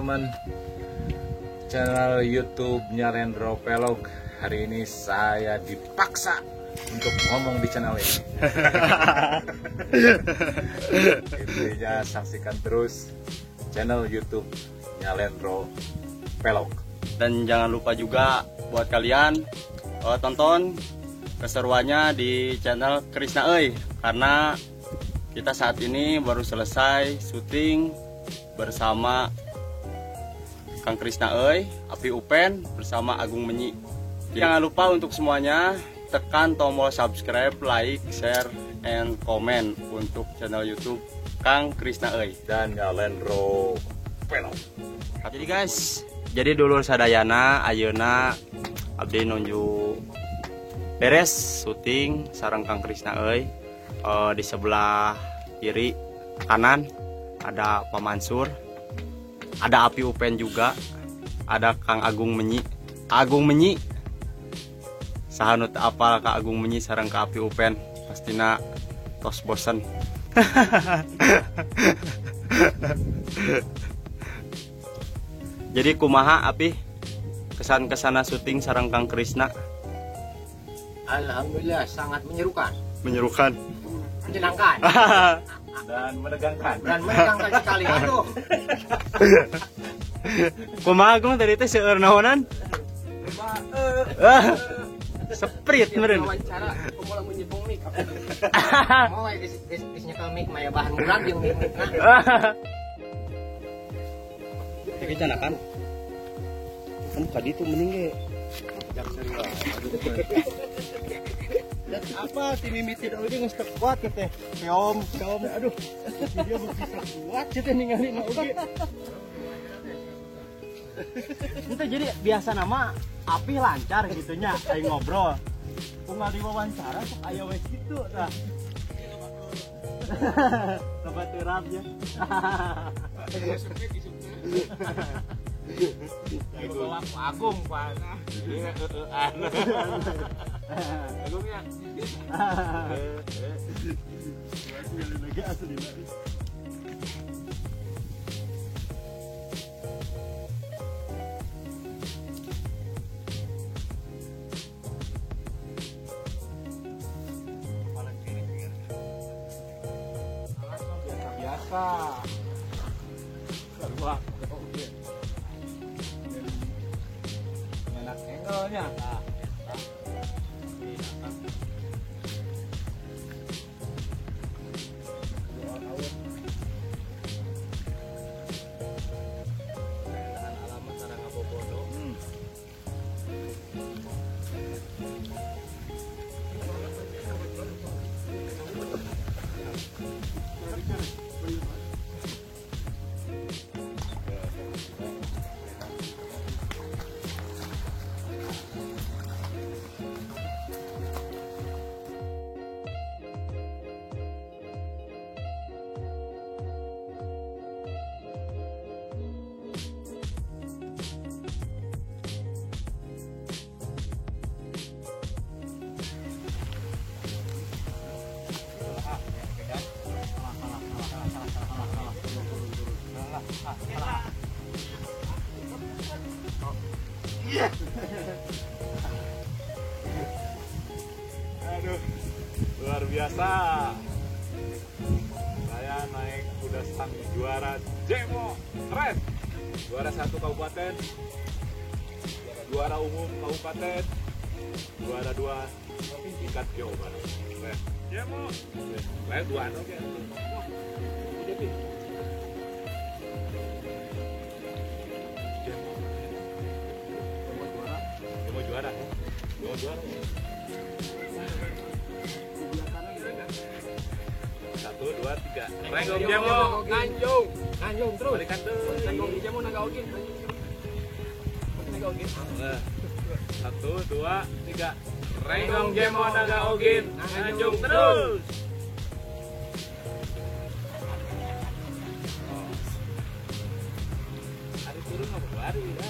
teman-teman channel YouTube-nya Lendro Vlog. Hari ini saya dipaksa untuk ngomong di channel ini. Intinya saksikan terus channel YouTube-nya Lendro Vlog. Dan jangan lupa juga buat kalian tonton keseruannya di channel Krisna Euy, karena kita saat ini baru selesai syuting bersama Kang Krisna Euy, Api Upen bersama Agung Menyi. Jangan lupa untuk semuanya tekan tombol subscribe, like, share, and comment untuk channel YouTube Kang Krisna Euy dan Lendro Vlog. Jadi guys, jadi dulur sadayana ayeuna abdi nunjuk beres syuting sareng Kang Krisna Euy. Di sebelah kiri kanan ada Pak Mansur, ada Api Upen juga, ada Kang Agung Menyi. Agung Menyi sahanut apal Kak Agung Menyi sareng Kak Api Upen, pastina tos bosen. Jadi kumaha Api kesan-kesana syuting sareng Kang Krisna? Alhamdulillah sangat Menyerukan. menyenangkan Dan menegangkan. sekali. Aduh, Kumaha Agung tadi teh seueur naonan? Seprit meureun. wawancara kumula menyebung mik. Mau geus nyekel mik maya bahan murah jeung mik-mikna. Jadi canakan. Kan tadi tuh mending ge. Dan apa si mimiti dulu dia nggak kuat teh. Keom, aduh. Dia bisa kuat teh ninggalin oge. Itu jadi biasa nama Api lancar gitunya, ayo ngobrol. Unggal diwawancara sok aya we kitu tah. Loba terap ya. Agung panah. Agungnya. Lagi asli lagi. Biasa. Keluar. Enak angle-nya. Aduh, luar biasa. Saya naik kuda sang juara Jemo, keren. Juara 1 kabupaten, juara umum kabupaten, juara 2 tingkat Jawa Barat. Keren. Jemo, saya 2 oke. Wah, jadi Jemo juara. Satu, dua, tiga. Renggong Jemo, Nganjung terus. Balikan terus. Renggong Jemo naga ogin. Satu, dua, tiga. Renggong Jemo naga ogin. Nganjung terus. Hari turun apa hari ya?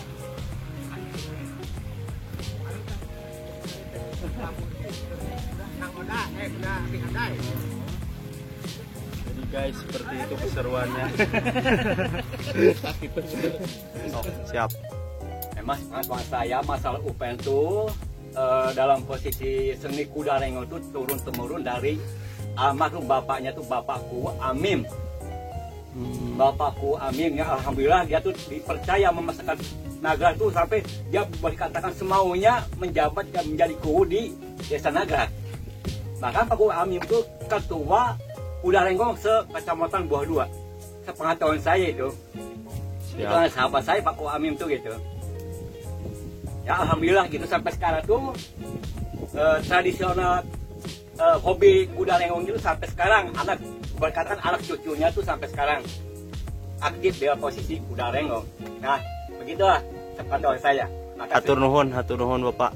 nang udah, udah bikin dai. guys, seperti itu keseruannya. Oh, siap. Memang pengetahuan saya masalah UPN itu dalam posisi seni kuda rengo itu turun temurun dari almarhum bapaknya tuh bapakku Amim. Bapakku Amim ya, alhamdulillah dia tuh dipercaya memasakkan Nagrah tuh sampai dia boleh katakan semaunya menjabat dan menjadi guru di Desa Nagrah. Bahkan Pak Guru Amim itu ketua kuda renggong sekecamatan Buah Dua. Sepengetahuan saya itu. Itu sahabat saya Pak Guru Amim tuh gitu. Ya alhamdulillah gitu sampai sekarang tuh tradisional hobi kuda renggong itu sampai sekarang anak berkatakan anak cucunya tuh sampai sekarang aktif dalam posisi kuda renggong. Nah begitulah sepengetahuan saya. Hatur nuhun Bapak.